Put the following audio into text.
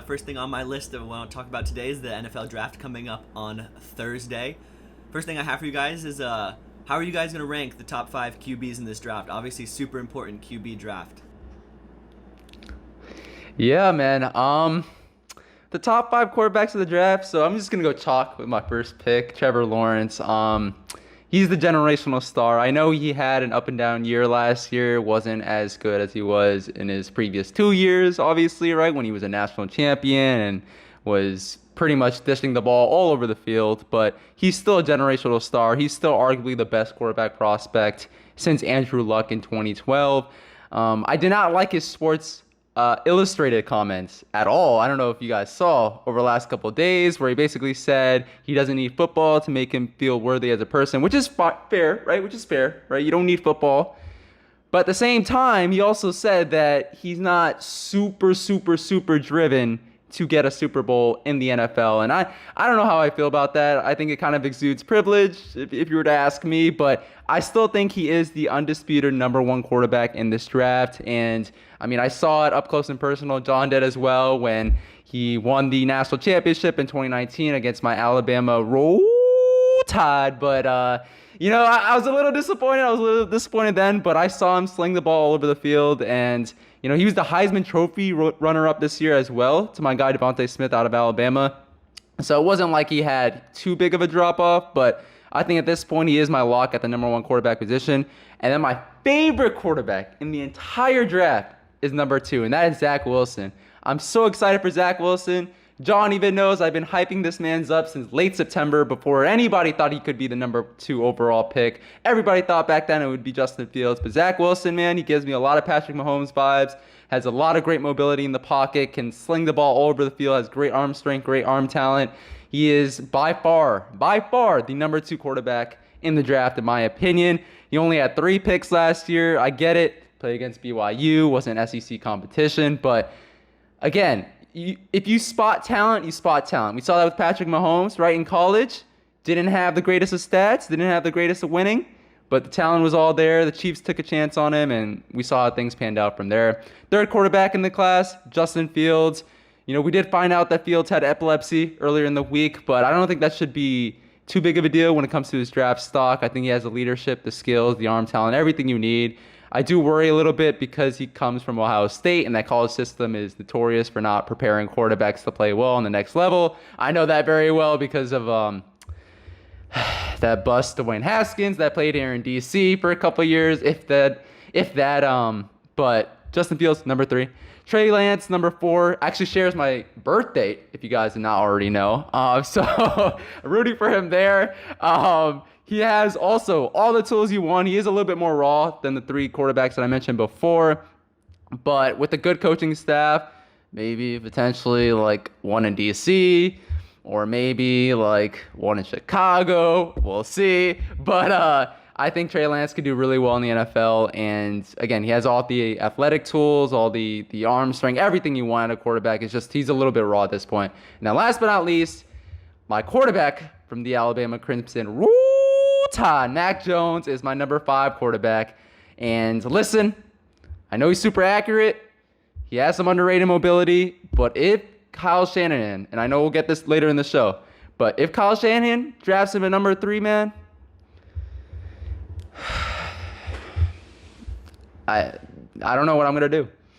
First thing on my list of what I want to talk about today is the NFL draft coming up on Thursday. First thing I have for you guys is how are you guys going to rank the top 5 QBs in this draft? Obviously, super important QB draft. Yeah, man. The top five quarterbacks of the draft. So I'm just gonna go chalk with my first pick, Trevor Lawrence. He's the generational star. I know he had an up and down year last year. Wasn't as good as he was in his previous 2 years, obviously, right? When he was a national champion and was pretty much dishing the ball all over the field. But he's still a generational star. He's still arguably the best quarterback prospect since Andrew Luck in 2012. I did not like his Sports Illustrated comments at all. I don't know if you guys saw over the last couple of days where he basically said he doesn't need football to make him feel worthy as a person, which is fair, right? Which is fair, right? You don't need football. But at the same time, he also said that he's not super driven to get a Super Bowl in the NFL. And I don't know how I feel about that. I think it kind of exudes privilege, if you were to ask me. But I still think he is the undisputed number one quarterback in this draft. And I mean, I saw it up close and personal. John did as well when he won the national championship in 2019 against my Alabama Roll Tide. But, I was a little disappointed. I was a little disappointed then, but I saw him sling the ball all over the field. And, he was the Heisman Trophy runner-up this year as well to my guy Devontae Smith out of Alabama. So it wasn't like he had too big of a drop-off, but I think at this point he is my lock at the number one quarterback position. And then my favorite quarterback in the entire draft is number two, and that is Zach Wilson. I'm so excited for Zach Wilson. John even knows I've been hyping this man's up since late September before anybody thought he could be the number two overall pick. Everybody thought back then it would be Justin Fields. But Zach Wilson, man, he gives me a lot of Patrick Mahomes vibes, has a lot of great mobility in the pocket, can sling the ball all over the field, has great arm strength, great arm talent. He is by far the number two quarterback in the draft, in my opinion. He only had 3 picks last year. I get it. Played against BYU, wasn't SEC competition. But again, if you spot talent, you spot talent. We saw that with Patrick Mahomes, right, in college. Didn't have the greatest of stats, didn't have the greatest of winning, but the talent was all there. The Chiefs took a chance on him, and we saw how things panned out from there. Third quarterback in the class, Justin Fields. We did find out that Fields had epilepsy earlier in the week, but I don't think that should be too big of a deal when it comes to his draft stock. I think he has the leadership, the skills, the arm talent, everything you need. I do worry a little bit because he comes from Ohio State, and that college system is notorious for not preparing quarterbacks to play well on the next level. I know that very well because of that bust Dwayne Haskins that played here in D.C. for a couple of years, if that. But Justin Fields, number 3. Trey Lance, number 4, actually shares my birth date, if you guys did not already know. So rooting for him there. He has also all the tools you want. He is a little bit more raw than the 3 quarterbacks that I mentioned before. But with a good coaching staff, maybe potentially like one in D.C., or maybe like one in Chicago. We'll see. But I think Trey Lance could do really well in the NFL. And again, he has all the athletic tools, all the arm strength, everything you want in a quarterback. It's just he's a little bit raw at this point. Now, last but not least, my quarterback from the Alabama Crimson Tide, Mac Jones, is my number 5 quarterback. And listen, I know he's super accurate. He has some underrated mobility. But if Kyle Shanahan, and I know we'll get this later in the show, but if Kyle Shanahan drafts him at number 3, man, I don't know what I'm going to do.